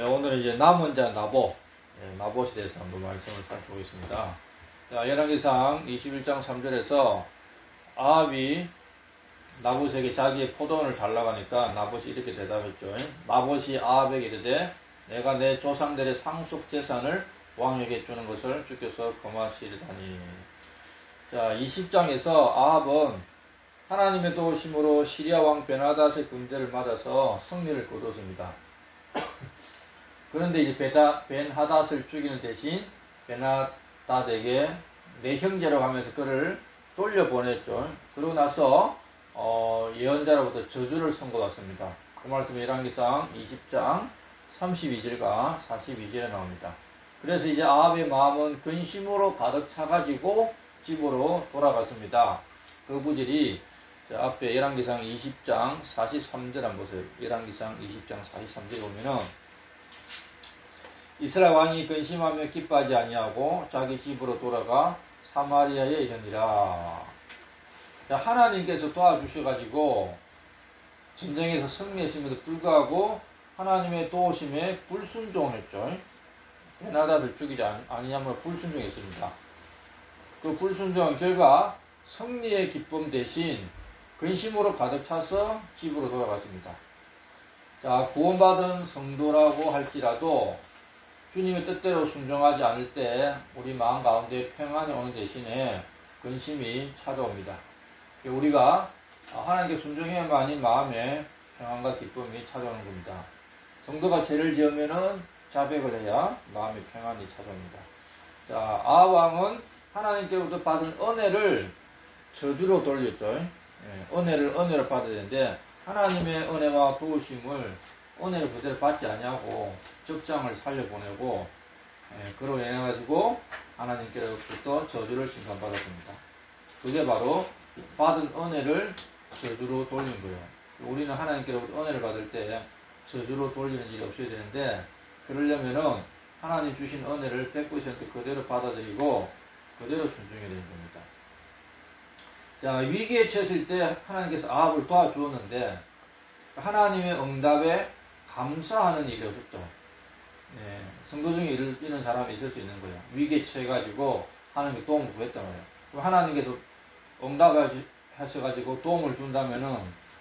오늘은 이제 남은 자 나봇, 나봇에 대해서 한번 말씀을 살펴보겠습니다. 자, 열왕기상 21장 3절에서 아합이 나봇에게 자기의 포도원을 달라가니까 나봇이 이렇게 대답했죠. 나봇이 아합에게 이르되 내가 내 조상들의 상속 재산을 왕에게 주는 것을 주께서 금하시리다니. 자, 20장에서 아합은 하나님의 도우심으로 시리아 왕 베나닷의 군대를 맞아서 승리를 거두었습니다. 그런데 이제 벤하닷을 죽이는 대신 베나닷에게 내 형제라고 하면서 그를 돌려보냈죠. 그러고 나서 예언자로부터 저주를 선고받습니다. 그 말씀이 열왕기상 20장 32절과 42절에 나옵니다. 그래서 이제 아합의 마음은 근심으로 가득 차가지고 집으로 돌아갔습니다. 그 구절이 앞에 열왕기상 20장 43절 한번 보세요. 열왕기상 20장 43절에 보면은 이스라엘 왕이 근심하며 기뻐하지 아니하고 자기 집으로 돌아가 사마리아에 이르니라. 하나님께서 도와주셔가지고 전쟁에서 승리했음에도 불구하고 하나님의 도우심에 불순종했죠. 베나닷을 죽이지 아니냐면 불순종했습니다. 그 불순종 결과 승리의 기쁨 대신 근심으로 가득 차서 집으로 돌아갔습니다. 자, 구원받은 성도라고 할지라도 주님의 뜻대로 순종하지 않을 때 우리 마음 가운데 평안이 오는 대신에 근심이 찾아옵니다. 우리가 하나님께 순종해야만이 마음에 평안과 기쁨이 찾아오는 겁니다. 성도가 죄를 지으면은 자백을 해야 마음에 평안이 찾아옵니다. 자, 아합 왕은 하나님께로부터 받은 은혜를 저주로 돌렸죠. 은혜를 받아야 되는데 하나님의 은혜와 도우심을 은혜를 그대로 받지 아니하고 적장을 살려보내고 그로 인해 가지고 하나님께로부터 저주를 심판받았습니다. 그게 바로 받은 은혜를 저주로 돌린 거예요. 우리는 하나님께로부터 은혜를 받을 때 저주로 돌리는 일이 없어야 되는데, 그러려면은 하나님 주신 은혜를 100% 그대로 받아들이고 그대로 순종해야 되는 겁니다. 자, 위기에 처했을 때 하나님께서 아합을 도와주었는데 하나님의 응답에 감사하는 일이 없었죠. 성도 중에 이런 사람이 있을 수 있는 거예요. 위기에 처해가지고 하나님께 도움을 구했단 말이에요. 그럼 하나님께서 응답하셔가지고 도움을 준다면은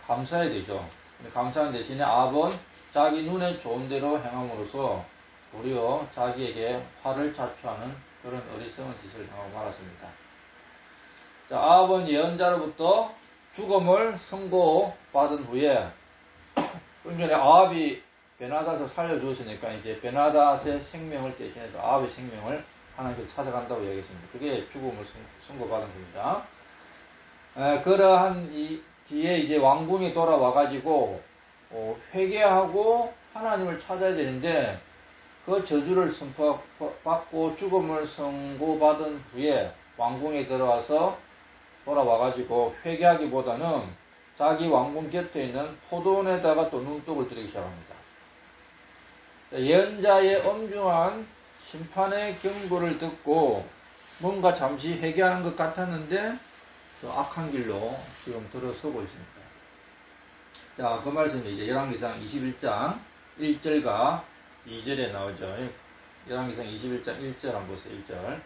감사해야 되죠. 근데 감사하는 대신에 아합은 자기 눈에 좋은 대로 행함으로써 도리어 자기에게 화를 자초하는 그런 어리석은 짓을 하고 말았습니다. 자, 아합은 예언자로부터 죽음을 선고받은 후에, 그 전에 아합이 베나닷을 살려주었으니까 이제 베나닷의 생명을 대신해서 아합의 생명을 하나님께서 찾아간다고 얘기했습니다. 그게 죽음을 선고받은 겁니다. 그러한 이 뒤에 이제 왕궁에 돌아와가지고 회개하고 하나님을 찾아야 되는데, 그 저주를 선포받고 죽음을 선고받은 후에 왕궁에 돌아와가지고 회개하기보다는 자기 왕궁 곁에 있는 포도원에다가 또 눈독을 들이기 시작합니다. 예언자의 엄중한 심판의 경고를 듣고 뭔가 잠시 회개하는 것 같았는데 또 악한 길로 지금 들어서고 있습니다. 자, 그 말씀이 이제 열왕기상 21장 1절과 2절에 나오죠. 열왕기상 21장 1절 한번 보세요. 1절.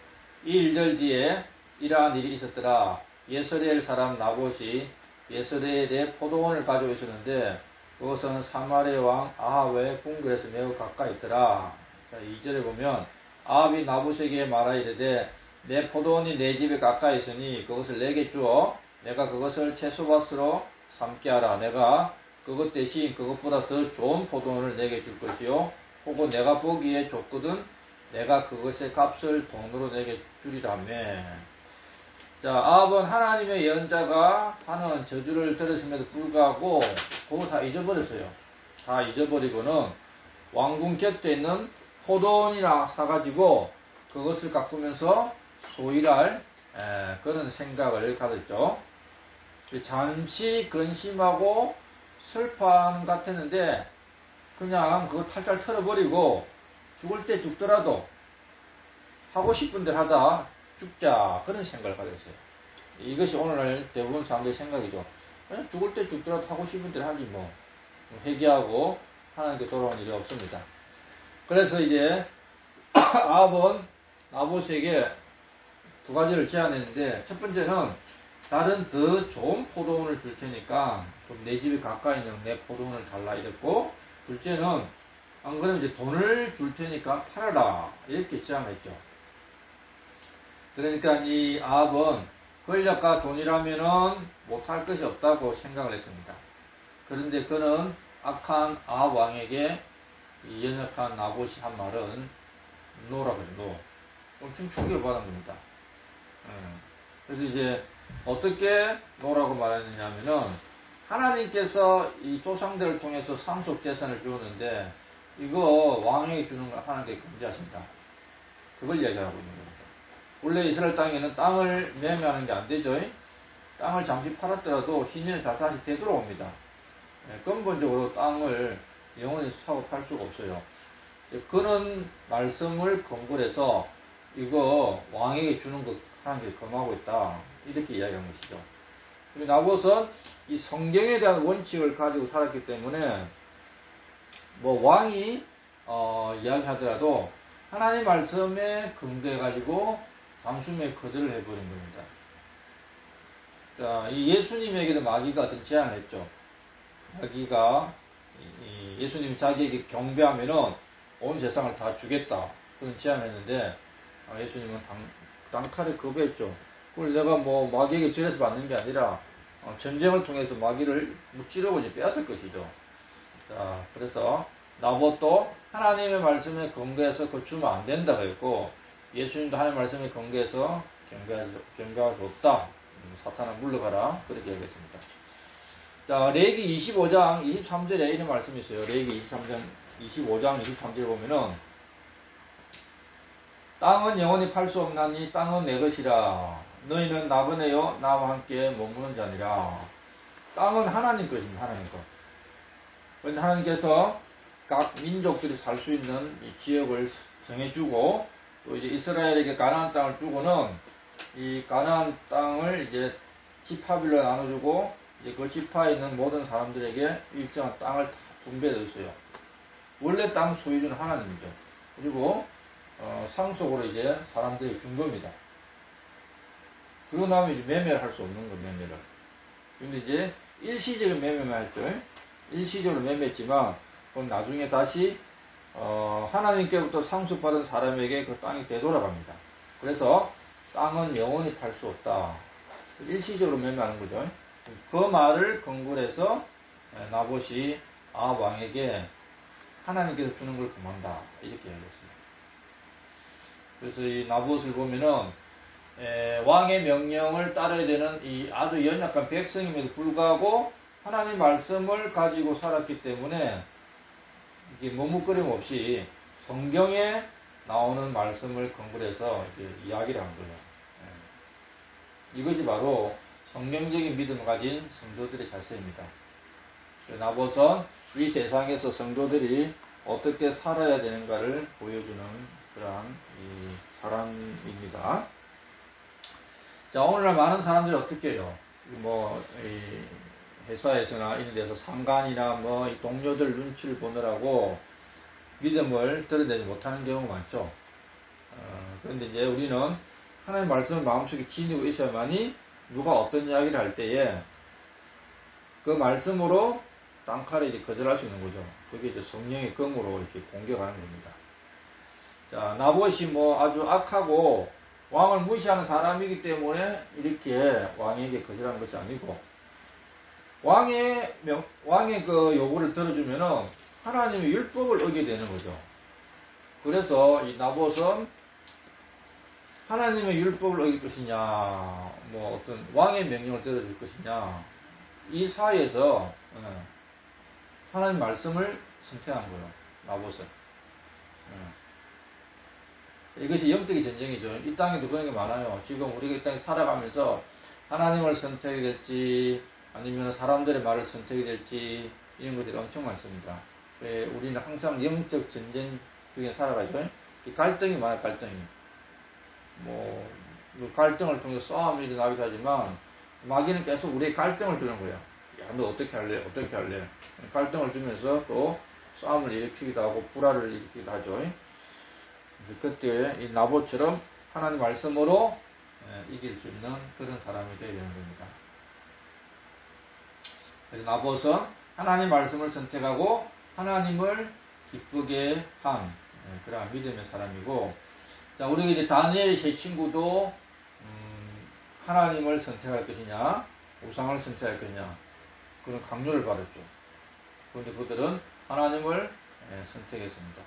이 1절 뒤에 이러한 일이 있었더라. 예스레엘 사람 나봇이 예스레엘에 포도원을 가지고 있었는데 그것은 사마리아 왕 아합의 궁궐에서 매우 가까이 있더라. 자, 2절에 보면 아합이 나봇에게 말하이르되 내 포도원이 내 집에 가까이 있으니 그것을 내게 주어 내가 그것을 채소밭으로 삼게 하라. 내가 그것 대신 그것보다 더 좋은 포도원을 내게 줄 것이요 혹은 내가 보기에 좋거든 내가 그것의 값을 돈으로 내게 주리라며. 자, 아합은 하나님의 예언자가 하는 저주를 들었음에도 불구하고 그거 다 잊어버렸어요. 다 잊어버리고는 왕궁 곁에 있는 포도원이나 사가지고 그것을 가꾸면서 소일할 그런 생각을 가졌죠. 잠시 근심하고 슬퍼하는 것 같았는데 그냥 그거 탈탈 털어버리고 죽을 때 죽더라도 하고 싶은 대로 하다 죽자, 그런 생각을 가졌어요. 이것이 오늘날 대부분 사람들의 생각이죠. 죽을 때 죽더라도 하고 싶은 대로 하지 뭐. 회개하고 하나님께 돌아오는 일이 없습니다. 그래서 이제 아합은 나봇에게 두 가지를 제안했는데, 첫 번째는 다른 더 좋은 포도원을 줄 테니까 좀 내 집에 가까이 있는 내 포도원을 달라 이랬고, 둘째는 안 그러면 이제 돈을 줄 테니까 팔아라 이렇게 제안했죠. 그러니까 이 아합은 권력과 돈이라면은 못할 것이 없다고 생각을 했습니다. 그런데 그는 악한 아합 왕에게 이 연약한 나봇이 한 말은 노라고 해요. 노. 엄청 충격을 받은 겁니다. 그래서 이제 어떻게 노라고 말했느냐면은, 하나님께서 이 조상들을 통해서 상속 재산을 주었는데 이거 왕에게 주는 걸 하나님께 금지하신다. 그걸 이야기하고 있는 겁니다. 원래 이스라엘 땅에는 땅을 매매하는 게 안 되죠. 땅을 잠시 팔았더라도 희년이 다시 되돌아옵니다. 근본적으로 땅을 영원히 사고 팔 수가 없어요. 그런 말씀을 근거로 해서 이거 왕에게 주는 거 하나님께 금하고 있다. 이렇게 이야기한 것이죠. 나봇은 이 성경에 대한 원칙을 가지고 살았기 때문에 뭐 왕이 이야기하더라도 하나님 말씀에 근거해가지고 단숨에 거절을 해버린 겁니다. 자, 이 예수님에게도 마귀가 어떤 제안을 했죠. 마귀가 예수님이 자기에게 경배하면은 온 세상을 다 주겠다. 그런 제안을 했는데 예수님은 단칼에 거부했죠. 그걸 내가 뭐 마귀에게 절에서 받는 게 아니라 전쟁을 통해서 마귀를 찌르고 이제 빼앗을 것이죠. 자, 그래서 나봇도 하나님의 말씀에 근거해서 그걸 주면 안 된다고 했고, 예수님도 하나님의 말씀에 근거해서 경배할 수 없다. 사탄아 물러가라. 그렇게 얘기했습니다. 자, 레위기 25장 23절에 이런 말씀이 있어요. 레위기 25장 23절에 보면은, 땅은 영원히 팔 수 없나니 땅은 내 것이라. 너희는 나그네요 나와 함께 머무는 자니라. 땅은 하나님 것입니다. 하나님 것. 그런데 하나님께서 각 민족들이 살 수 있는 이 지역을 정해주고, 또 이제 이스라엘에게 가나안 땅을 주고는 이 가나안 땅을 이제 지파별로 나눠주고, 이제 그 지파에 있는 모든 사람들에게 일정한 땅을 다 분배해줬어요. 원래 땅 소유주는 하나님이죠. 그리고 상속으로 이제 사람들이 준 겁니다. 그러고 나면 이제 매매를 할 수 없는 거, 매매를. 근데 이제 일시적으로 매매만 했죠. 일시적으로 매매했지만, 그럼 나중에 다시, 하나님께부터 상속받은 사람에게 그 땅이 되돌아갑니다. 그래서 땅은 영원히 팔 수 없다. 일시적으로 매매하는 거죠. 그 말을 근거로 해서 나봇이 아합 왕에게 하나님께서 주는 걸 금한다. 이렇게 얘기했습니다. 그래서 이 나봇을 보면은, 왕의 명령을 따라야 되는 이 아주 연약한 백성임에도 불구하고 하나님 말씀을 가지고 살았기 때문에 이게 머뭇거림 없이 성경에 나오는 말씀을 근거로 해서 이렇게 이야기를 한 거예요. 이것이 바로 성경적인 믿음을 가진 성도들의 자세입니다. 나봇은 이 세상에서 성도들이 어떻게 살아야 되는가를 보여주는 그러한 이 사람입니다. 자, 오늘날 많은 사람들이 어떻게 해요? 뭐, 회사에서나 이런 데서 상관이나 뭐, 이 동료들 눈치를 보느라고 믿음을 드러내지 못하는 경우가 많죠. 그런데 이제 우리는 하나님의 말씀을 마음속에 지니고 있어야만이 누가 어떤 이야기를 할 때에 그 말씀으로 단칼에 이제 거절할 수 있는 거죠. 그게 이제 성령의 검으로 이렇게 공격하는 겁니다. 자, 나봇이 뭐 아주 악하고 왕을 무시하는 사람이기 때문에 이렇게 왕에게 거절하는 것이 아니고, 왕의 그 요구를 들어주면은 하나님의 율법을 어기게 되는 거죠. 그래서 이 나봇은 하나님의 율법을 어길 것이냐, 뭐 어떤 왕의 명령을 들어줄 것이냐, 이 사이에서 하나님 말씀을 선택한 거예요. 나봇은. 이것이 영적인 전쟁이죠. 이 땅에도 그런 게 많아요. 지금 우리가 이 땅에 살아가면서 하나님을 선택이 될지 아니면 사람들의 말을 선택이 될지 이런 것들이 엄청 많습니다. 우리는 항상 영적 전쟁 중에 살아가죠. 갈등이 많아요. 갈등이. 뭐 갈등을 통해 싸움이 일어나기도 하지만 마귀는 계속 우리의 갈등을 주는 거예요. 야, 너 어떻게 할래? 어떻게 할래? 갈등을 주면서 또 싸움을 일으키기도 하고 불화를 일으키기도 하죠. 그때 이 나봇처럼 하나님 말씀으로 이길 수 있는 그런 사람이 되어야 되는 겁니다. 그래서 나봇은 하나님 말씀을 선택하고 하나님을 기쁘게 한 그런 믿음의 사람이고, 자, 우리 이제 다니엘의 세 친구도 하나님을 선택할 것이냐 우상을 선택할 것이냐 그런 강요를 받았죠. 그런데 그들은 하나님을 선택했습니다.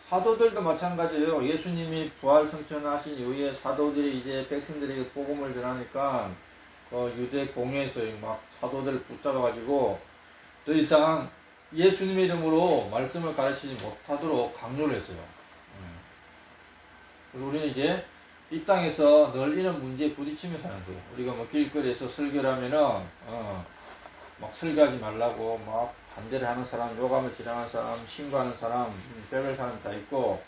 사도들도 마찬가지예요. 예수님이 부활 승천하신 이후에 사도들이 이제 백성들에게 복음을 전하니까 유대 공회에서 막 사도들을 붙잡아가지고 더 이상 예수님의 이름으로 말씀을 가르치지 못하도록 강요를 했어요. 그래서 우리는 이제 이 땅에서 늘 이런 문제에 부딪히며 사는 거예요. 우리가 뭐 길거리에서 설교를 하면은 막 설교하지 말라고 막 반대를 하는 사람, 요감을 지향하는 사람, 신고하는 사람, 별별 사람 다 있고,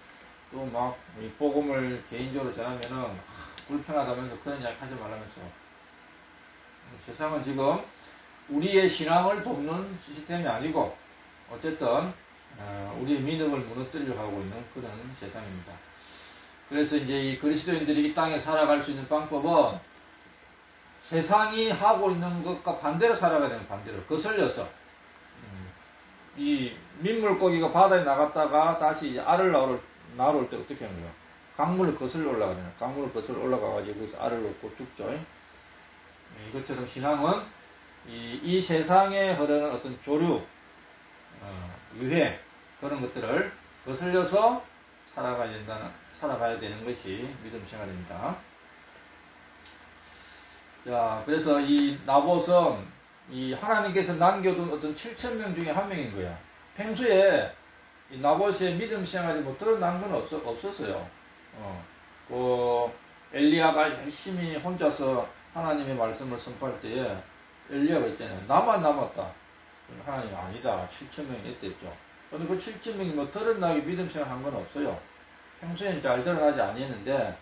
또 막 복음을 개인적으로 전하면은 불편하다면서 그런 이야기 하지 말라면서. 세상은 지금 우리의 신앙을 돕는 시스템이 아니고 어쨌든 우리의 믿음을 무너뜨리려고 하고 있는 그런 세상입니다. 그래서 이제 이 그리스도인들이 이 땅에 살아갈 수 있는 방법은 세상이 하고 있는 것과 반대로 살아가야 되는, 반대로 거슬려서 이 민물고기가 바다에 나갔다가 다시 이제 알을 나올 때 어떻게 하는 거예요? 강물을 거슬러 올라가잖아요. 강물을 거슬러 올라가가지고 거기서 알을 얻고 죽죠. 이것처럼 신앙은 이 세상에 흐르는 어떤 조류, 유행 그런 것들을 거슬려서 살아가야 되는 것이 믿음 생활입니다. 자, 그래서 이 나봇은 이 하나님께서 남겨둔 어떤 7,000명 중에 한 명인 거야. 평소에 이 나봇의 믿음 생활이 뭐 드러난 건 없었어요. 엘리야가 열심히 혼자서 하나님의 말씀을 선포할 때에 엘리야가 있잖아요. 나만 남았다. 하나님 아니다. 7,000명이 있댔죠. 그런데 그 7,000명이 뭐 드러나게 믿음 생활 한 건 없어요. 평소에는 잘 드러나지 아니했는데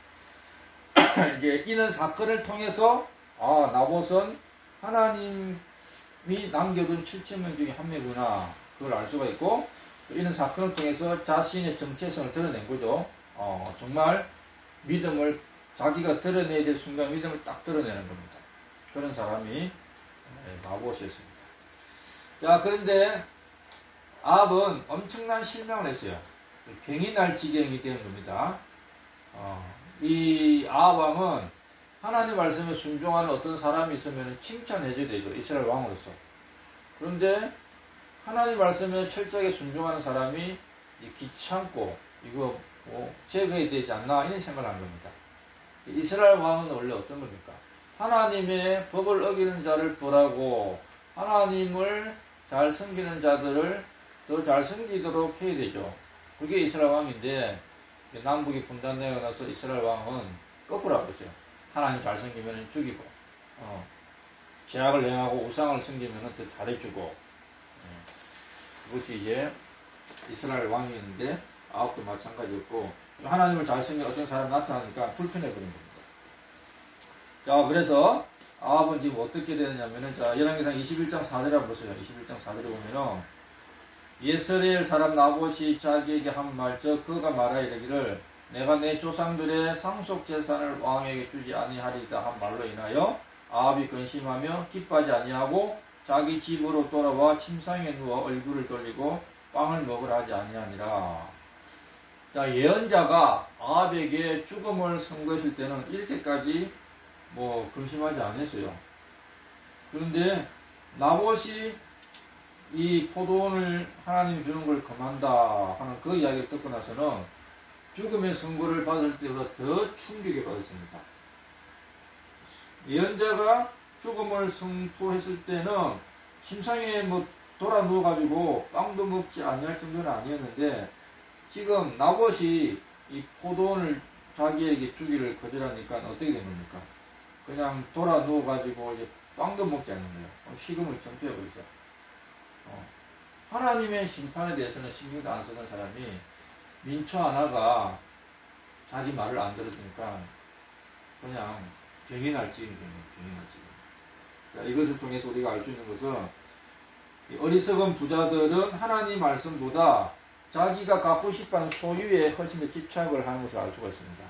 이제 이런 사건을 통해서 나봇은 하나님이 남겨둔 7,000명 중에 한 명이구나 그걸 알 수가 있고, 이런 사건을 통해서 자신의 정체성을 드러낸 거죠. 정말 믿음을 자기가 드러내야 될 순간 믿음을 딱 드러내는 겁니다. 그런 사람이 나봇이었습니다. 자, 그런데 아합은 엄청난 실망을 했어요. 병이 날 지경이 되는 겁니다. 이 아합 왕은 하나님 말씀에 순종하는 어떤 사람이 있으면 칭찬해줘야 되죠. 이스라엘 왕으로서. 그런데 하나님 말씀에 철저하게 순종하는 사람이 귀찮고 이거 제거해야 되지 않나 이런 생각을 한 겁니다. 이스라엘 왕은 원래 어떤 겁니까? 하나님의 법을 어기는 자를 벌하고 하나님을 잘 섬기는 자들을 더 잘 섬기도록 해야 되죠. 그게 이스라엘 왕인데 남북이 분단되고 나서 이스라엘 왕은 거꾸로 하고 있어요. 하나님 잘 섬기면 죽이고 죄악을 행하고 우상을 섬기면 더 잘해주고, 그것이 이제 이스라엘 왕이었는데 아합도 마찬가지였고, 하나님을 잘 섬기는 어떤 사람이 나타나니까 불편해버린 겁니다. 자, 그래서 아합은 지금 어떻게 되느냐면은, 자, 열왕기상 21장 4절에 한번 보세요. 21장 4절에 보면은 예스레엘 사람 나봇이 자기에게 한 말, 즉 그가 말하여 이르기를 내가 내 조상들의 상속 재산을 왕에게 주지 아니하리다 한 말로 인하여 아합이 근심하며 기뻐하지 아니하고 자기 집으로 돌아와 침상에 누워 얼굴을 돌리고 빵을 먹으라 하지 아니하니라. 자, 예언자가 아합에게 죽음을 선고했을 때는 이렇게까지 근심하지 않았어요. 그런데 나봇이 이 포도원을 하나님 주는 걸 금한다 하는 그 이야기를 듣고 나서는 죽음의 선고를 받을 때보다 더 충격을 받았습니다. 예언자가 죽음을 선포했을 때는 침상에 돌아 누워가지고 빵도 먹지 아니할 정도는 아니었는데, 지금 나봇이 이 포도원을 자기에게 주기를 거절하니까 어떻게 된 겁니까? 그냥 돌아 누워가지고 이제 빵도 먹지 않는 거예요. 식음을 청취해버리죠. 하나님의 심판에 대해서는 신경도 안 쓰는 사람이 민초 하나가 자기 말을 안 들어주니까 그냥 병이 날 지경이 됩니다. 병이 날 지경. 자, 이것을 통해서 우리가 알 수 있는 것은 이 어리석은 부자들은 하나님 말씀보다 자기가 갖고 싶어하는 소유에 훨씬 더 집착을 하는 것을 알 수가 있습니다.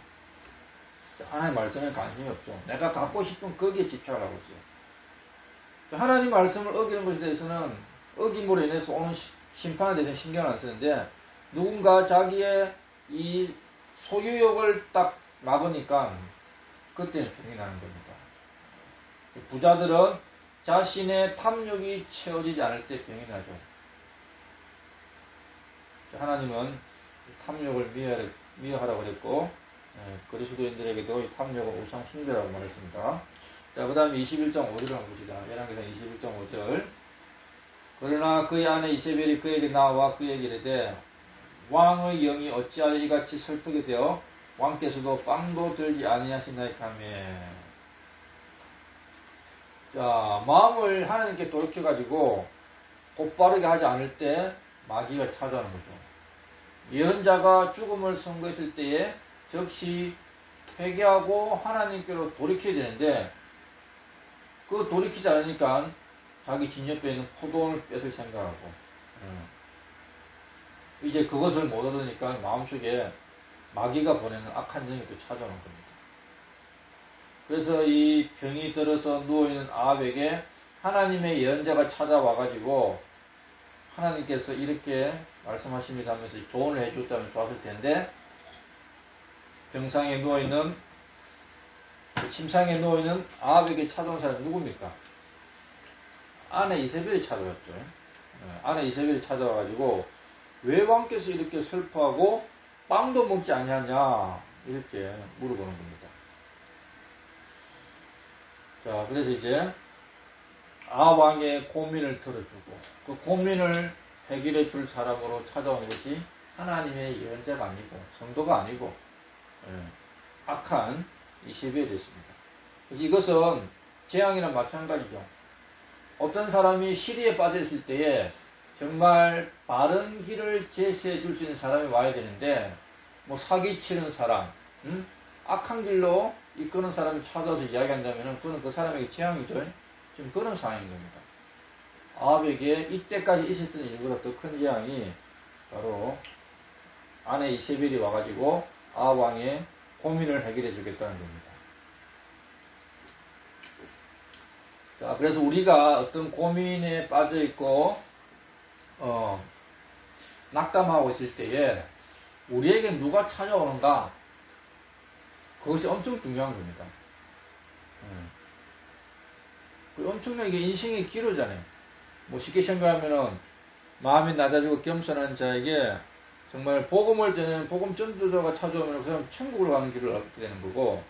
하나님 말씀에 관심이 없죠. 내가 갖고 싶은 거기에 집착을 하고 있어요. 하나님 말씀을 어기는 것에 대해서는 어김으로 인해서 오는 심판에 대해서 신경을 안 쓰는데, 누군가 자기의 이 소유욕을 딱 막으니까 그때는 병이 나는 겁니다. 부자들은 자신의 탐욕이 채워지지 않을 때 병이 나죠. 하나님은 탐욕을 미워하라고 그랬고, 그리스도인들에게도 이 탐욕은 우상 숭배라고 말했습니다. 자, 그 다음에 21.5절을 한번 봅시다. 열왕기상 21.5절. 그러나 그의 아내 이세벨이 그에게 나와 그에게 이르되 왕의 영이 어찌하여 이같이 슬프게 되어 왕께서도 빵도 들지 아니하시나이까 하며. 자, 마음을 하나님께 돌이켜가지고 곧바르게 하지 않을 때 마귀가 찾아오는 거죠. 예언자가 죽음을 선고했을 때에 즉시 회개하고 하나님께로 돌이켜야 되는데, 그 돌이키지 않으니까 자기 진 옆에 있는 포도원을 뺏을 생각하고, 이제 그것을 못 얻으니까 마음속에 마귀가 보내는 악한 영이 또 찾아오는 겁니다. 그래서 이 병이 들어서 누워있는 아합에게 하나님의 예언자가 찾아와가지고 하나님께서 이렇게 말씀하십니다 하면서 조언을 해줬다면 좋았을 텐데, 병상에 누워있는, 침상에 누워있는 아합에게 찾아온 사람이 누굽니까? 아내 이세벨이 찾아왔죠. 아내 이세벨이 찾아와가지고 왜 왕께서 이렇게 슬퍼하고 빵도 먹지 않냐냐 이렇게 물어보는 겁니다. 자, 그래서 이제 아왕의 고민을 들어주고 그 고민을 해결해 줄 사람으로 찾아온 것이 하나님의 예언자가 아니고 성도가 아니고 악한 이세벨이었습니다. 그래서 이것은 재앙이랑 마찬가지죠. 어떤 사람이 시리에 빠졌을 때에 정말 바른 길을 제시해 줄 수 있는 사람이 와야 되는데, 뭐 사기치는 사람, 악한 길로 이끄는 사람이 찾아와서 이야기한다면 그는 그 사람에게 재앙이죠. 지금 그런 상황인 겁니다. 아합에게 이때까지 있었던 일보다 더 큰 재앙이 바로 아내 이세벨이 와가지고 아합 왕의 고민을 해결해 주겠다는 겁니다. 자, 그래서 우리가 어떤 고민에 빠져 있고 낙담하고 있을 때에 우리에게 누가 찾아오는가, 그것이 엄청 중요한 겁니다. 엄청나게 인생의 기로잖아요. 뭐 쉽게 생각하면은 마음이 낮아지고 겸손한 자에게 정말 복음을 전하는 복음 전도자가 찾아오면 그 사람 천국으로 가는 길을 얻게 되는 거고,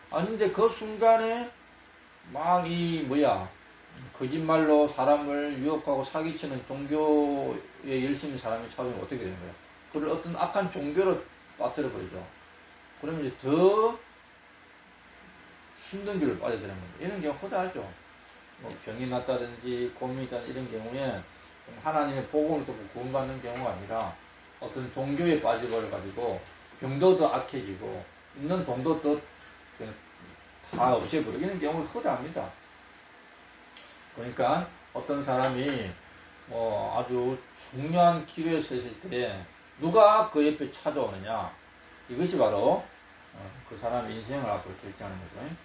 아닌데 그 순간에 막 거짓말로 사람을 유혹하고 사기치는 종교에 열심히 사람이 찾아오면 어떻게 되는 거야? 그걸 어떤 악한 종교로 빠뜨려 버리죠. 그러면 이제 더 힘든 길을 빠져드는 겁니다. 이런 경우 허다하죠. 뭐 병이 났다든지 고민이 있다는 이런 경우에 하나님의 복음을 듣고 구원받는 경우가 아니라 어떤 종교에 빠져버려가지고 병도 더 악해지고 있는 돈도 다 없애버리고 이런 경우를 허다합니다. 그러니까 어떤 사람이 아주 중요한 기로에 서 있을 때 누가 그 옆에 찾아오느냐, 이것이 바로 그 사람의 인생을 앞으로 결정하는 거죠.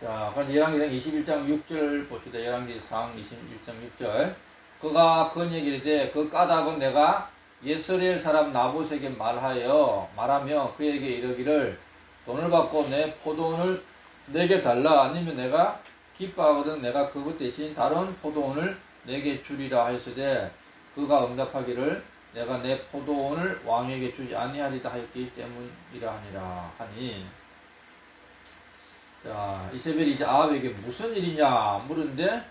자, 그럼 열왕기상 21장 6절 봅시다. 열왕기상 21장 6절. 그가 그런 얘기를 해, 그 까닭은 내가 예스레엘 사람 나봇에게 말하며 그에게 이르기를 돈을 받고 내 포도원을 내게 달라, 아니면 내가 기뻐하거든 내가 그것 대신 다른 포도원을 내게 주리라 하였으되, 그가 응답하기를 내가 내 포도원을 왕에게 주지 아니하리다 하였기 때문이라 하니라 하니. 자, 이세벨이 이제 아합에게 무슨 일이냐 물었는데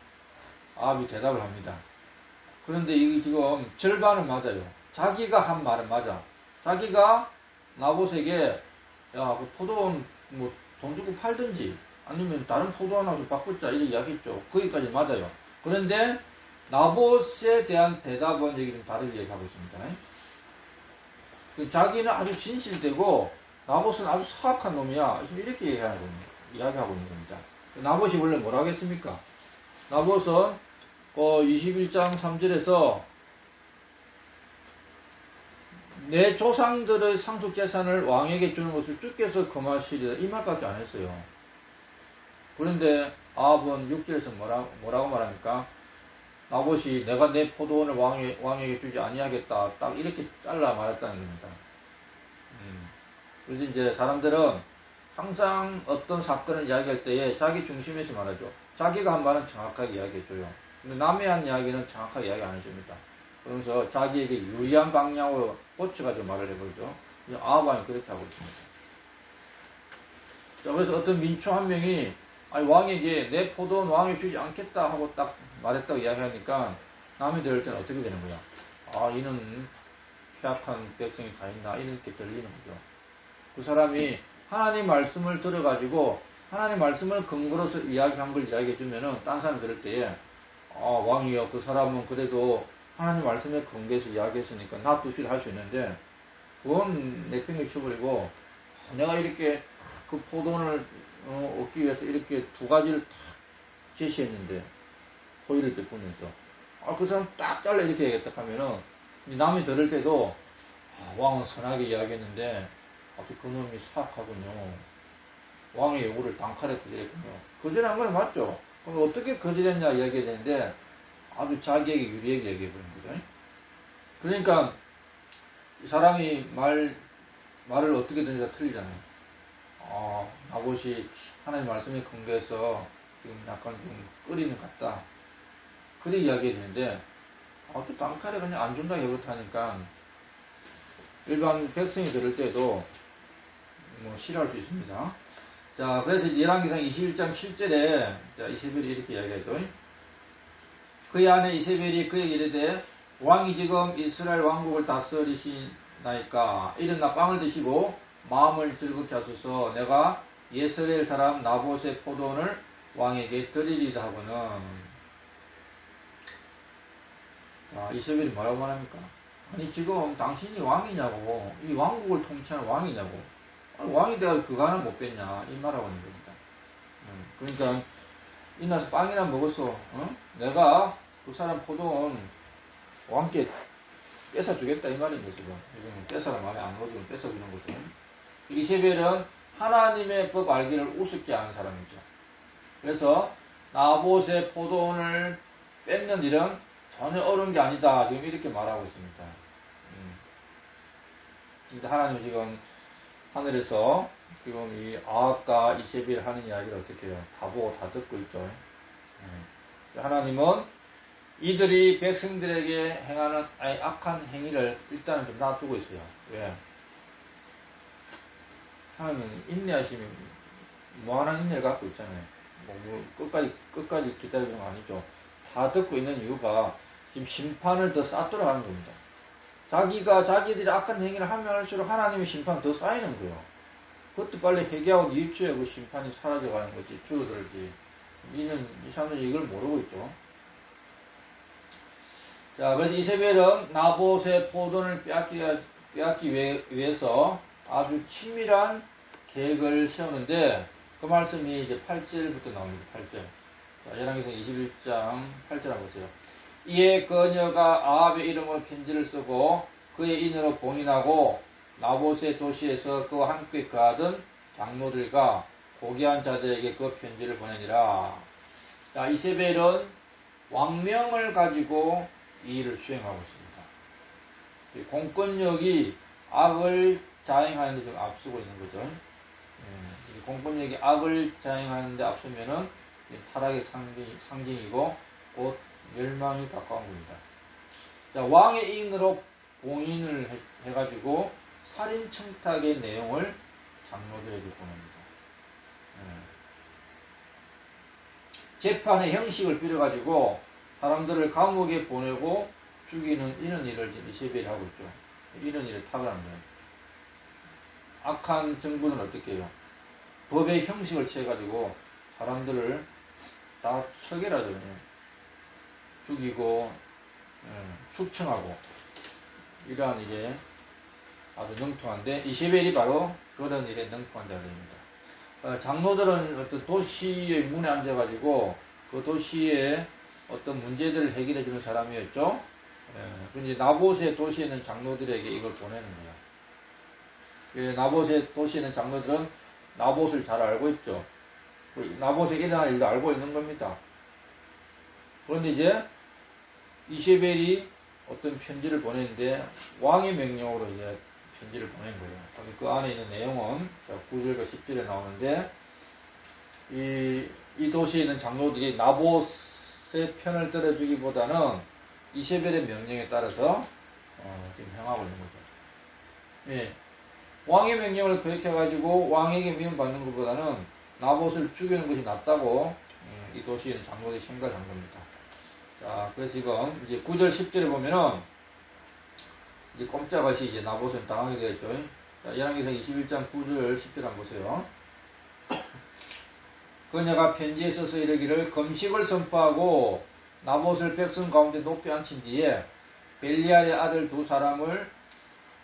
아합이 대답을 합니다. 그런데 이게 지금 절반은 맞아요. 자기가 한 말은 맞아. 자기가 나봇에게 그 포도원 돈 주고 팔든지 아니면 다른 포도원하고 바꾸자 이렇게 이야기했죠. 거기까지 맞아요. 그런데 나봇에 대한 대답은 여기 좀 다르게 얘기하고 있습니다. 자기는 아주 진실되고 나봇은 아주 사악한 놈이야. 이렇게 이야기하고 있는 겁니다. 나봇이 원래 뭐라고 했습니까? 나봇은 21장 3절에서 내 조상들의 상속재산을 왕에게 주는 것을 주께서 금하시리라 이 말밖에 안 했어요. 그런데 아합은 6절에서 뭐라고 말합니까? 나봇이 내가 내 포도원을 왕에게 주지 아니하겠다 딱 이렇게 잘라 말했다는 겁니다. 그래서 이제 사람들은 항상 어떤 사건을 이야기할 때에 자기 중심에서 말하죠. 자기가 한 말은 정확하게 이야기해줘요. 근데 남의 한 이야기는 정확하게 이야기 안 해줍니다. 그러면서 자기에게 유리한 방향으로 꽂혀가지고 말을 해버리죠. 아합은 그렇게 하고 있습니다. 자, 그래서 어떤 민초 한 명이 아니, 왕에게 내 포도원 왕에 주지 않겠다 하고 딱 말했다고 이야기하니까 남이 들을 때는 어떻게 되는 거야? 아, 이는 폐악한 백성이 다 있나? 이렇게 들리는 거죠. 그 사람이 하나님 말씀을 들어가지고 하나님 말씀을 근거로서 이야기한 걸 이야기해주면은 딴 사람이 들을 때에 아, 왕이요. 그 사람은 그래도 하나님 말씀에 근거해서 이야기했으니까 놔두시라 할 수 있는데 그건 내팽개 쳐버리고 내가 이렇게 그 포도원을 얻기 위해서 이렇게 두 가지를 딱 제시했는데 호의를 베푸면서 그 사람 딱 잘라 이렇게 얘기했다 하면은 남이 들을 때도 왕은 선하게 이야기했는데 아주 그놈이 사악하군요. 왕의 요구를 단칼에 거절했군요. 거절한 건 맞죠? 그럼 어떻게 거절했냐 이야기해야 되는데 아주 자기에게 유리하게 얘기해버린 거죠. 그러니까 이 사람이 말을 어떻게든지 다 틀리잖아요. 나봇이 하나님 말씀에 근거해서 지금 약간 좀 끓이는 것 같다. 그렇게 이야기해야 되는데, 또 단칼에 그냥 안 준다고 해버리니까, 일반 백성이 들을 때도, 싫어할 수 있습니다. 자, 그래서 이제 열왕기상 21장 7절에, 자, 이세벨이 이렇게 이야기하죠. 그의 아내 이세벨이 그에게 이르되, 왕이 지금 이스라엘 왕국을 다스리시나이까, 일어나 빵을 드시고, 마음을 즐겁게 하소서 내가 예스레엘 사람 나봇의 포도원을 왕에게 드리리다 하고는 이세벨이 뭐라고 말합니까? 아니 지금 당신이 왕이냐고 이 왕국을 통치하는 왕이냐고 왕이 내가 그거 하나 못 뺐냐 이 말하고 있는 겁니다. 그러니까 이나서 빵이나 먹었어. 내가 그 사람 포도원 왕께 뺏어주겠다 이 말인 거죠. 지금 뺏어라 마음에 안 오지면 뺏어주는 거죠. 이세벨은 하나님의 법 알기를 우습게 하는 사람이죠. 그래서 나봇의 포도원을 뺏는 일은 전혀 어려운 게 아니다. 지금 이렇게 말하고 있습니다. 하나님은 지금 하늘에서 지금 이 아합과 이세벨 하는 이야기를 어떻게 해요? 다 보고 다 듣고 있죠. 하나님은 이들이 백성들에게 행하는 악한 행위를 일단은 좀 놔두고 있어요. 왜? 하나님은 인내하시면 무한한 인내를 갖고 있잖아요. 끝까지 기다리는 거 아니죠. 다 듣고 있는 이유가 지금 심판을 더 쌓도록 하는 겁니다. 자기들이 악한 행위를 하면 할수록 하나님의 심판 더 쌓이는 거예요. 그것도 빨리 회개하고 일주에 그 심판이 사라져가는 거지, 줄어들지. 이 사람들이 이걸 모르고 있죠. 자, 그래서 이세벨은 나봇의 포도원을 빼앗기 위해서 아주 치밀한 계획을 세우는데 그 말씀이 이제 8절부터 나옵니다. 8절. 자, 열왕기상 21장 8절 한번 보세요. 이에 그녀가 아합의 이름으로 편지를 쓰고 그의 인으로 봉인하고 나봇의 도시에서 그와 함께 거하던 장로들과 고귀한 자들에게 그 편지를 보내니라. 자, 이세벨은 왕명을 가지고 이 일을 수행하고 있습니다. 공권력이 악을 자행하는 데 좀 앞서고 있는 거죠. 공권력이 악을 자행하는 데 앞서면은 타락의 상징이고 곧 멸망이 가까운 겁니다. 자, 왕의 인으로 봉인을 해가지고 살인 청탁의 내용을 장로들에게 보냅니다. 재판의 형식을 빌어가지고 사람들을 감옥에 보내고 죽이는 이런 일을 지금 이세벨이 하고 있죠. 이런 일을 탁월한 거예요. 악한 정부는 어떻게 해요? 법의 형식을 취해가지고 사람들을 다 처결하죠. 죽이고 숙청하고 이러한 일에 아주 능통한데 이세벨이 바로 그런 일에 능통한 자들입니다. 장로들은 어떤 도시의 문에 앉아가지고 그 도시의 어떤 문제들을 해결해 주는 사람이었죠. 근데 나봇의 도시에 있는 장로들에게 이걸 보내는 거예요. 나봇의 도시에 있는 장로들은 나봇을 잘 알고 있죠. 나봇의 일어날 일도 알고 있는 겁니다. 그런데 이제 이세벨이 어떤 편지를 보냈는데 왕의 명령으로 이제 편지를 보낸 거예요. 그 안에 있는 내용은 9절과 10절에 나오는데 이 도시에 있는 장로들이 나봇의 편을 들어주기보다는 이세벨의 명령에 따라서 지금 행하고 있는 거죠. 예. 왕의 명령을 거역해가지고 왕에게 미움받는 것보다는 나봇을 죽이는 것이 낫다고 이 도시에 있는 장로들이 생각한 겁니다. 자, 그래서 지금 이제 9절 10절에 보면은 이제 꼼짝없이 이제 나봇은 당하게 되었죠. 자, 열왕기상 21장 9절 10절 한번 보세요. 그녀가 편지에 써서 이르기를 금식을 선포하고 나봇을 백성 가운데 높이 앉힌 뒤에 벨리알의 아들 두 사람을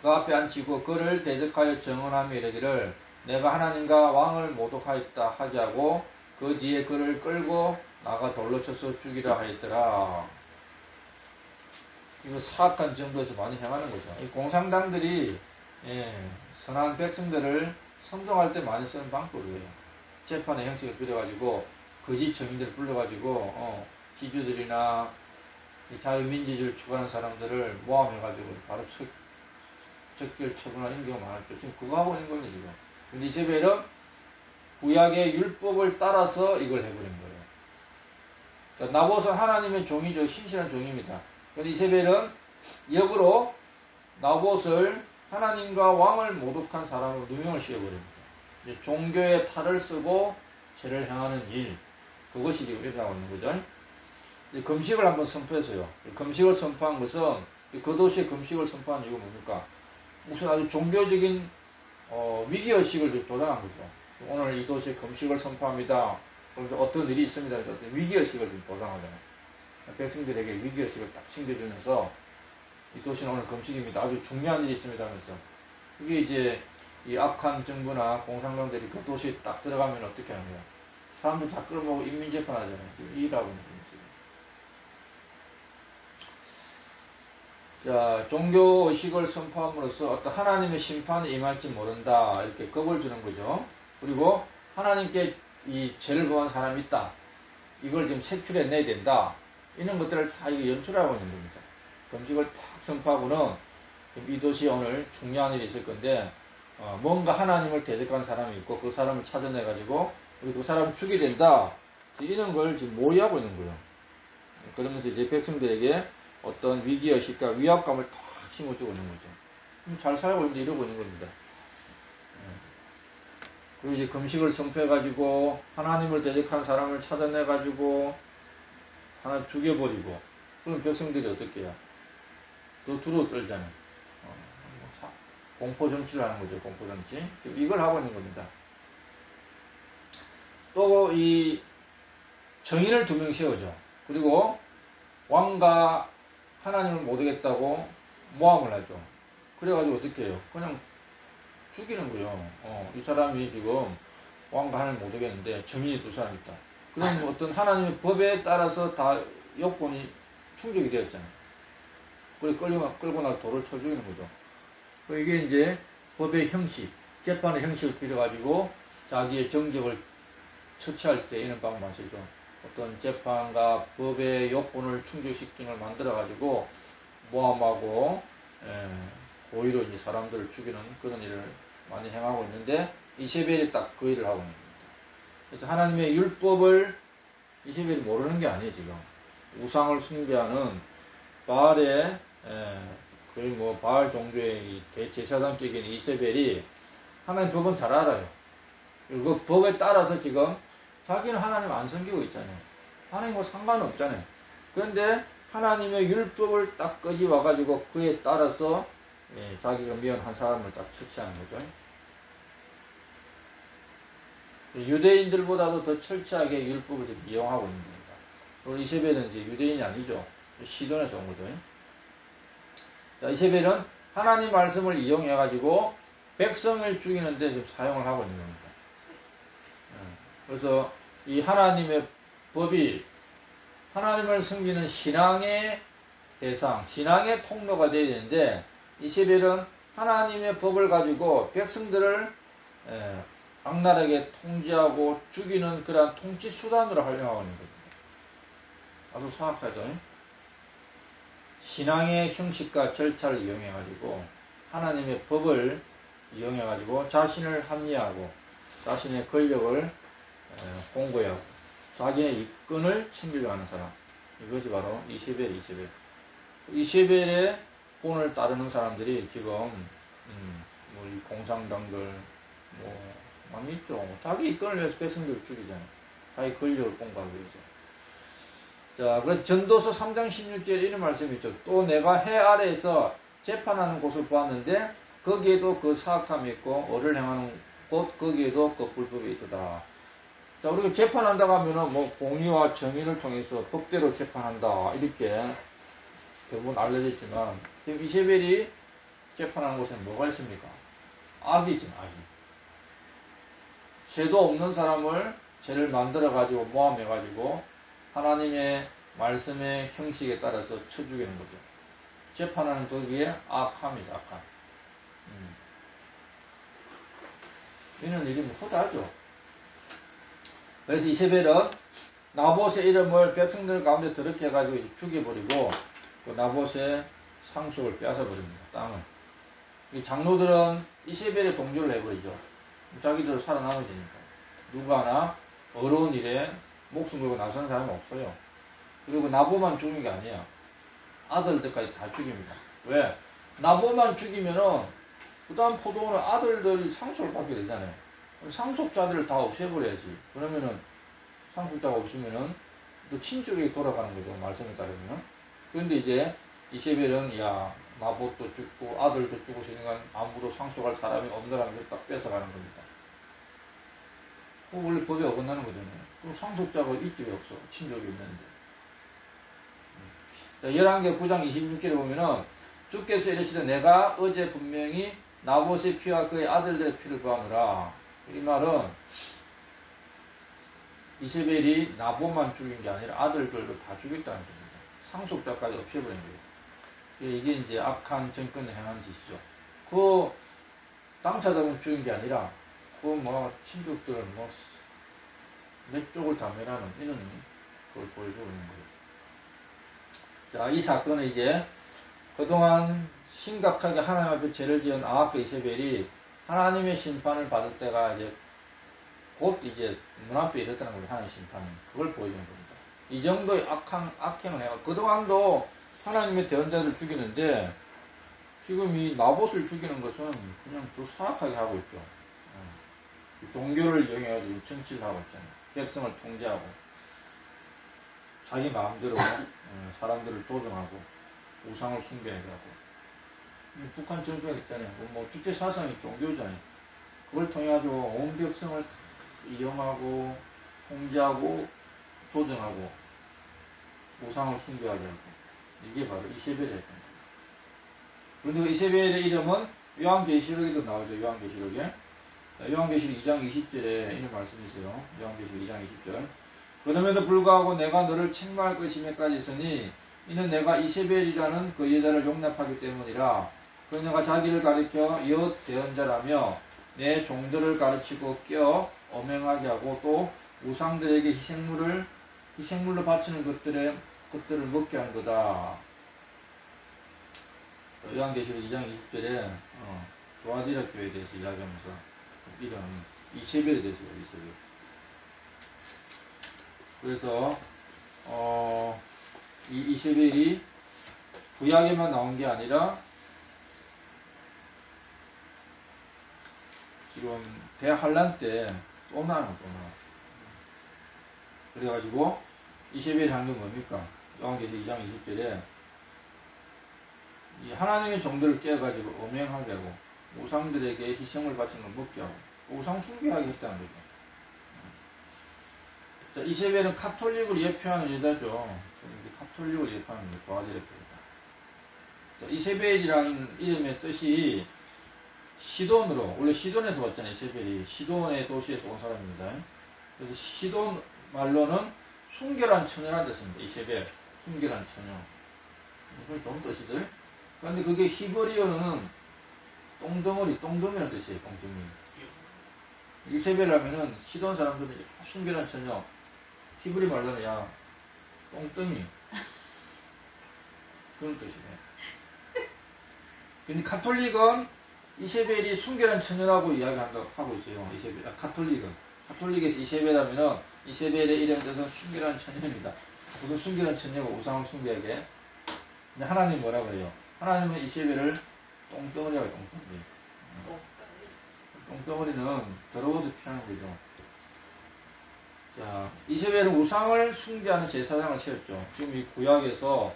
그 앞에 앉히고 그를 대적하여 정언하며 이르기를 내가 하나님과 왕을 모독하였다 하지 하고 그 뒤에 그를 끌고 나가 돌로 쳐서 죽이라 하였더라. 이거 사악한 정도에서 많이 행하는 거죠. 이 공산당들이 선한 백성들을 선동할 때 많이 쓰는 방법이에요. 재판의 형식을 빌려가지고 거짓 증인들을 불러가지고 지주들이나 자유민주주의를 추구하는 사람들을 모함해가지고 바로 적결 처분하는 경우가 많았죠. 지금 그거 하고 있는 겁니다, 지금. 근데 이세벨은 구약의 율법을 따라서 이걸 해버린 거예요. 자, 나봇은 하나님의 종이죠. 신실한 종입니다. 그런데 이세벨은 역으로 나봇을 하나님과 왕을 모독한 사람으로 누명을 씌워버립니다. 종교의 탈을 쓰고 죄를 행하는 일, 그것이 지금 일어나고 있는 거죠. 금식을 한번 선포했어요. 금식을 선포한 것은 그 도시에 금식을 선포한 이유가 뭡니까? 무슨 아주 종교적인 위기의식을 좀 조장한 거죠. 오늘 이 도시에 금식을 선포합니다. 그런데 어떤 일이 있습니다. 어떤 위기의식을 좀 조장하잖아요. 백성들에게 위기의식을 딱 심겨주면서 이 도시는 오늘 금식입니다. 아주 중요한 일이 있습니다 하면서 그게 이제 이 악한 정부나 공산당들이 그 도시에 딱 들어가면 어떻게 하는 거야? 사람들 다 끌어모으고 인민재판하잖아요. 지금 이 일하고 있는 거지. 자, 종교의식을 선포함으로써 어떤 하나님의 심판이 임할지 모른다. 이렇게 겁을 주는 거죠. 그리고 하나님께 이 죄를 범한 사람이 있다. 이걸 지금 색출해내야 된다. 이런 것들을 다 연출하고 있는 겁니다. 금식을 탁 선포하고는 이 도시에 오늘 중요한 일이 있을 건데 뭔가 하나님을 대적한 사람이 있고 그 사람을 찾아내가지고 우리 그 사람을 죽여야 된다. 이런 걸 지금 모의하고 있는 거예요. 그러면서 이제 백성들에게 어떤 위기의식과 위압감을 탁 심어주고 있는 거죠. 잘 살고 있는데 이러고 있는 겁니다. 그리고 이제 금식을 선포해가지고 하나님을 대적한 사람을 찾아내가지고 하나 죽여버리고 그럼 백성들이 어떻게 해요? 더 두려워 떨잖아요. 공포정치를 하는 거죠. 공포정치. 지금 이걸 하고 있는 겁니다. 또 이 정인을 2명 세우죠. 그리고 왕과 하나님을 모독했다고 모함을 하죠. 그래가지고 어떻게 해요? 그냥 죽이는 거예요. 이 사람이 지금 왕과 하나님을 모독했는데 정인이 2사람 있다. 그럼 어떤 하나님의 법에 따라서 다 여건이 충족이 되었잖아요. 그래서 끌고 나서 돌을 쳐 죽이는 거죠. 이게 이제 법의 형식, 재판의 형식을 빌어가지고 자기의 정적을 처치할 때 이런 방법을 쓰죠. 어떤 재판과 법의 요건을 충족시키는 걸 만들어가지고 모함하고 고의로 이제 사람들을 죽이는 그런 일을 많이 행하고 있는데 이세벨이 딱 그 일을 하고 있는 겁니다. 그래서 하나님의 율법을 이세벨이 모르는 게 아니에요, 지금. 우상을 숭배하는 바알의 거의 뭐 바알 종교의 대제사장격인 이세벨이 하나님 법은 잘 알아요. 그 법에 따라서 지금 자기는 하나님 안 섬기고 있잖아요. 하나님과 상관없잖아요. 그런데 하나님의 율법을 딱 끄집어가지고 그에 따라서 자기가 미워한 사람을 딱 처치하는 거죠. 유대인들보다도 더 철저하게 율법을 이용하고 있는 겁니다. 그리고 이세벨은 이제 유대인이 아니죠. 시돈에서 온 거죠. 자, 이세벨은 하나님 말씀을 이용해가지고 백성을 죽이는데 지금 사용을 하고 있는 겁니다. 그래서 이 하나님의 법이 하나님을 섬기는 신앙의 대상, 신앙의 통로가 되어야 되는데 이세벨은 하나님의 법을 가지고 백성들을 악랄하게 통제하고 죽이는 그러한 통치 수단으로 활용하고 있는 겁니다. 아주 정확하죠. 신앙의 형식과 절차를 이용해가지고 하나님의 법을 이용해가지고 자신을 합리화하고 자신의 권력을 공고하고 자기의 이권을 챙기려고 하는 사람, 이것이 바로 이세벨. 이세벨의 본을 따르는 사람들이 지금 뭐 이 공산당들 많이 있죠. 자기 이권을 위해서 백성들을 죽이잖아요. 자기 권력을 공고하기 위해서. 자, 그래서 전도서 3장 16절에 이런 말씀이 있죠. 또 내가 해 아래에서 재판하는 곳을 보았는데 거기에도 그 사악함이 있고 어를 행하는 곳 거기에도 그 불법이 있더라. 자, 우리가 재판한다고 하면은 뭐 공의와 정의를 통해서 법대로 재판한다 이렇게 대부분 알려져 있지만 지금 이세벨이 재판하는 곳에 뭐가 있습니까? 악이 있죠, 악이. 죄도 없는 사람을 죄를 만들어 가지고 모함해 가지고 하나님의 말씀의 형식에 따라서 쳐 죽이는 거죠. 재판하는 거기에 악함이죠, 악함. 이는 일이 허다하죠. 그래서 이세벨은 나봇의 이름을 백성들 가운데 더럽게 해가지고 죽여버리고 그 나봇의 상속을 빼앗아버립니다. 땅을. 이 장로들은 이세벨의 동조를 해버리죠. 자기들 살아남아야 되니까. 누가 하나 어려운 일에 목숨 걸고 나서는 사람이 없어요. 그리고 나봇만 죽는 게 아니에요. 아들들까지 다 죽입니다. 왜? 나봇만 죽이면은 그 다음 포도원은 아들들이 상속을 받게 되잖아요. 상속자들을 다 없애버려야지. 그러면은 상속자가 없으면은 또 친족에게 돌아가는 거죠. 말씀에 따르면. 그런데 이제 이세벨은 나봇도 죽고 아들도 죽으시니까 아무도 상속할 사람이 없느라면서 딱 뺏어가는 겁니다. 원래 법에 어긋나는 거잖아요. 그럼 상속자가 있지 왜 없어? 친족이 있는데. 자, 11개 9장 26절에 보면은 주께서 이르시되 내가 어제 분명히 나봇의 피와 그의 아들들의 피를 구하노라. 이 말은 이세벨이 나봇만 죽인 게 아니라 아들들도 다 죽였다는 겁니다. 상속자까지 없애버린 거예요. 이게 이제 악한 정권을 행한 짓이죠. 그 땅 찾아보면 죽인 게 아니라 그 친족들을 몇 쪽을 다 멸하는 이런 걸 보여주고 있는 거예요. 자, 이 사건은 이제 그동안 심각하게 하나님 앞에 죄를 지은 아합과 이세벨이 하나님의 심판을 받을 때가 이제 곧 이제 문 앞에 이랬다는 거예요. 하나님의 심판은. 그걸 보여주는 겁니다. 이 정도의 악행을 해가 그동안도 하나님의 대언자를 죽이는데 지금 이 나봇을 죽이는 것은 그냥 더 사악하게 하고 있죠. 종교를 이용해가지고 정치를 하고 있잖아요. 백성을 통제하고 자기 마음대로 사람들을 조정하고 우상을 숭배하게 하고 북한 정부가 있잖아요. 주체 사상이 종교잖아요. 그걸 통해 가지고 온 백성을 이용하고 통제하고 조정하고 우상을 숭배하게 하고 이게 바로 이세벨의 겁니다. 그런데 이세벨의 이름은 요한계시록에도 나오죠. 요한계시록에. 요한계시록 2장 20절에 이런 말씀이 있어요. 요한계시록 2장 20절. 그럼에도 불구하고 내가 너를 책망할 것임에까지 있으니 이는 내가 이세벨이라는 그 여자를 용납하기 때문이라. 그녀가 자기를 가리켜 여 대언자라며 내 종들을 가르치고 껴 엄행하게 하고 또 우상들에게 희생물로 바치는 것들을 먹게 한 거다. 요한계시록 2장 20절에 도아디라 교회에 대해서 이야기하면서 이런 이세벨에 대해서 이세벨. 그래서 이 이세벨이 구약에만 나온 게 아니라 지금 대환란 때 또 나는. 그래가지고 이세벨이 한 게 뭡니까? 요한계시록 2장 20절에 이 하나님의 종들을 깨가지고 엄행하게 하고 우상들에게 희생을 바치는 걸 먹게 하고 우상 숭배하게 했다는 거죠. 자, 이세벨은 카톨릭을 예표하는 여자죠. 카톨릭을 예표하는 게 도아디라 교회다. 이세벨이라는 이름의 뜻이 시돈으로, 원래 시돈에서 왔잖아요. 이세벨이 시돈의 도시에서 온 사람입니다. 그래서 시돈 말로는 순결한 처녀란 뜻입니다. 이세벨, 순결한 처녀. 이건 좋은 뜻이들. 그런데 그게 히브리어는 똥덩어리라는 뜻이에요. 똥덩이. 이세벨 하면은 시돈 사람들은 순결한 처녀. 히브리 말로는 야 똥덩이 그런 뜻이네. 근데 카톨릭은 이세벨이 순결한 처녀라고 이야기하고 있어요. 카톨릭에서 이세벨 하면은 이세벨의 이름 뜻은 순결한 처녀입니다. 무슨 순결한 처녀가 우상을 숭배하게. 근데 하나님 뭐라고 해요? 하나님은 이세벨을 똥덩어리라고 해요. 똥덩어리는 더러워서 피하는 거죠. 자, 이세벨은 우상을 숭배하는 제사장을 세웠죠. 지금 이 구약에서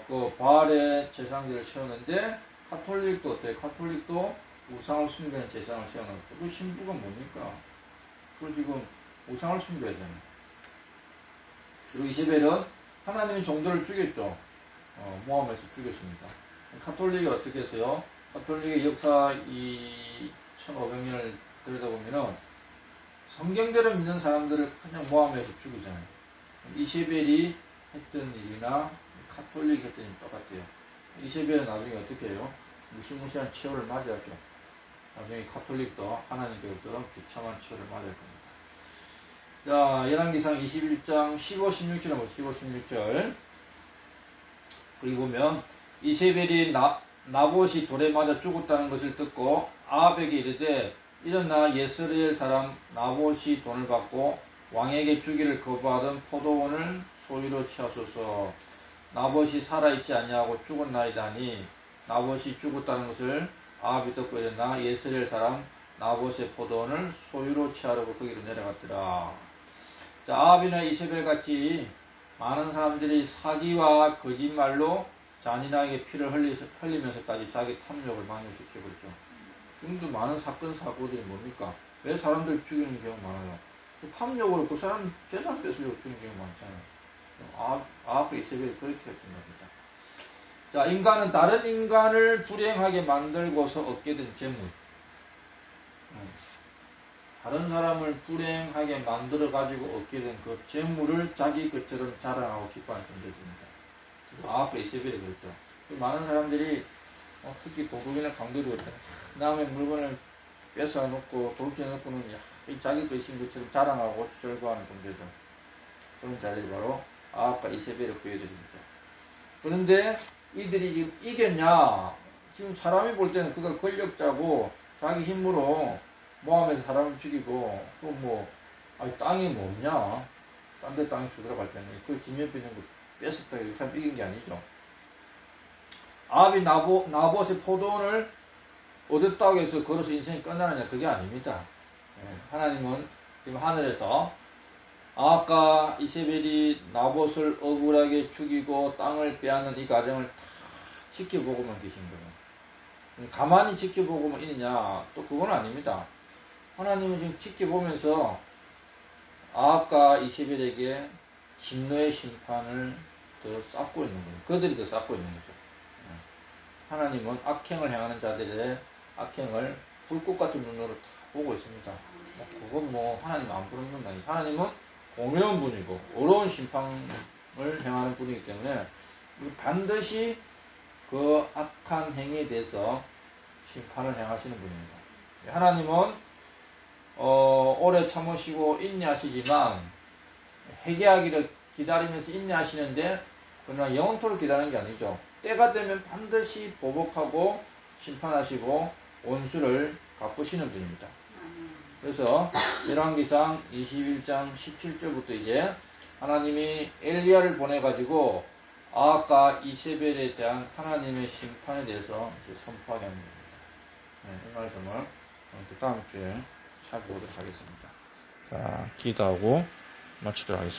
그 바알의 제사장들을 세웠는데 카톨릭도 어때요? 카톨릭도 우상을 숭배하는 제사장을 세워놨죠. 그 신부가 뭡니까? 그 지금 우상을 숭배하잖아요. 그리고 이세벨은 하나님의 종들을 죽였죠. 모함에서 죽였습니다. 카톨릭이 어떻게 했어요? 카톨릭의 역사 1500년을 들여다보면은 성경대로 믿는 사람들을 그냥 모함해서 죽이잖아요. 이세벨이 했던 일이나 카톨릭이 했던 일이 똑같아요. 이세벨은 나중에 어떻게 해요? 무시무시한 치욕을 맞이하죠. 나중에 카톨릭도 하나님께로부터 비참한 치욕을 맞이할 겁니다. 자, 열왕기상 21장 15, 16절 한번 15, 16절. 그리고 보면 이세벨이 나봇이 돌에 맞아 죽었다는 것을 듣고 아합에게 이르되 일어나 예스레엘 사람 나봇이 돈을 받고 왕에게 주기를 거부하던 포도원을 소유로 취하소서. 나봇이 살아있지 아니하고 죽었나이다 하니 나봇이 죽었다는 것을 아합이 듣고 일어나 예스레엘 사람 나봇의 포도원을 소유로 취하려고 거기로 내려갔더라. 자, 아합이나 이세벨 같이 많은 사람들이 사기와 거짓말로 잔인하게 피를 흘리면서까지 자기 탐욕을 만족시켜버렸죠. 지금도 많은 사건, 사고들이 뭡니까? 왜 사람들 죽이는 경우가 많아요? 탐욕으로 그 사람 재산 뺏으려고 죽이는 경우가 많잖아요. 아합과 이세벨이 그렇게 했던 겁니다. 자, 인간은 다른 인간을 불행하게 만들고서 얻게 된 재물. 다른 사람을 불행하게 만들어가지고 얻게 된 그 재물을 자기 것처럼 자랑하고 기뻐하는 존재입니다. 아합과 이세벨이 그랬죠. 많은 사람들이 특히 도둑이나 강도도 그렇잖아요. 남의 물건을 뺏어놓고 돌려놓고는 자기 것인 것처럼 자랑하고 절거하는 존재죠. 그런 자들이 바로 아합과 이세벨을 보여드립니다. 그런데 이들이 지금 이겼냐? 지금 사람이 볼 때는 그가 권력자고 자기 힘으로 모함에서 사람을 죽이고 또 땅이 뭐 없냐? 딴 데 땅이 수들어갈 때는 그 집 옆에 있는 거 뺏었다 이렇게 참 이긴 게 아니죠. 아합이 나봇의 포도원을 얻었다고 해서 걸어서 인생이 끝나느냐? 그게 아닙니다. 하나님은 지금 하늘에서 아합과 이세벨이 나봇을 억울하게 죽이고 땅을 빼앗는 이 과정을 다 지켜보고만 계신 거예요. 가만히 지켜보고만 있느냐? 또 그건 아닙니다. 하나님은 지금 지켜보면서 아합과 이세벨에게 진노의 심판을 더 쌓고 있는 거예요. 그들이 더 쌓고 있는 거죠. 하나님은 악행을 행하는 자들의 악행을 불꽃 같은 눈으로 다 보고 있습니다. 그건 하나님 안 부르는 건 아니죠. 하나님은 공의로운 분이고 어려운 심판을 행하는 분이기 때문에 반드시 그 악한 행위에 대해서 심판을 행하시는 분입니다. 하나님은 오래 참으시고 인내하시지만 회개하기를 기다리면서 인내하시는데 그러나 영원토록 기다리는 게 아니죠. 때가 되면 반드시 보복하고 심판하시고 원수를 갚으시는 분입니다. 그래서 열왕기상 21장 17절부터 이제 하나님이 엘리야를 보내가지고 아합과 이세벨에 대한 하나님의 심판에 대해서 이제 선포하게 하는 겁니다. 이 말씀을 다음 주에 살펴보도록 하겠습니다. 자, 기도하고 마치도록 하겠습니다.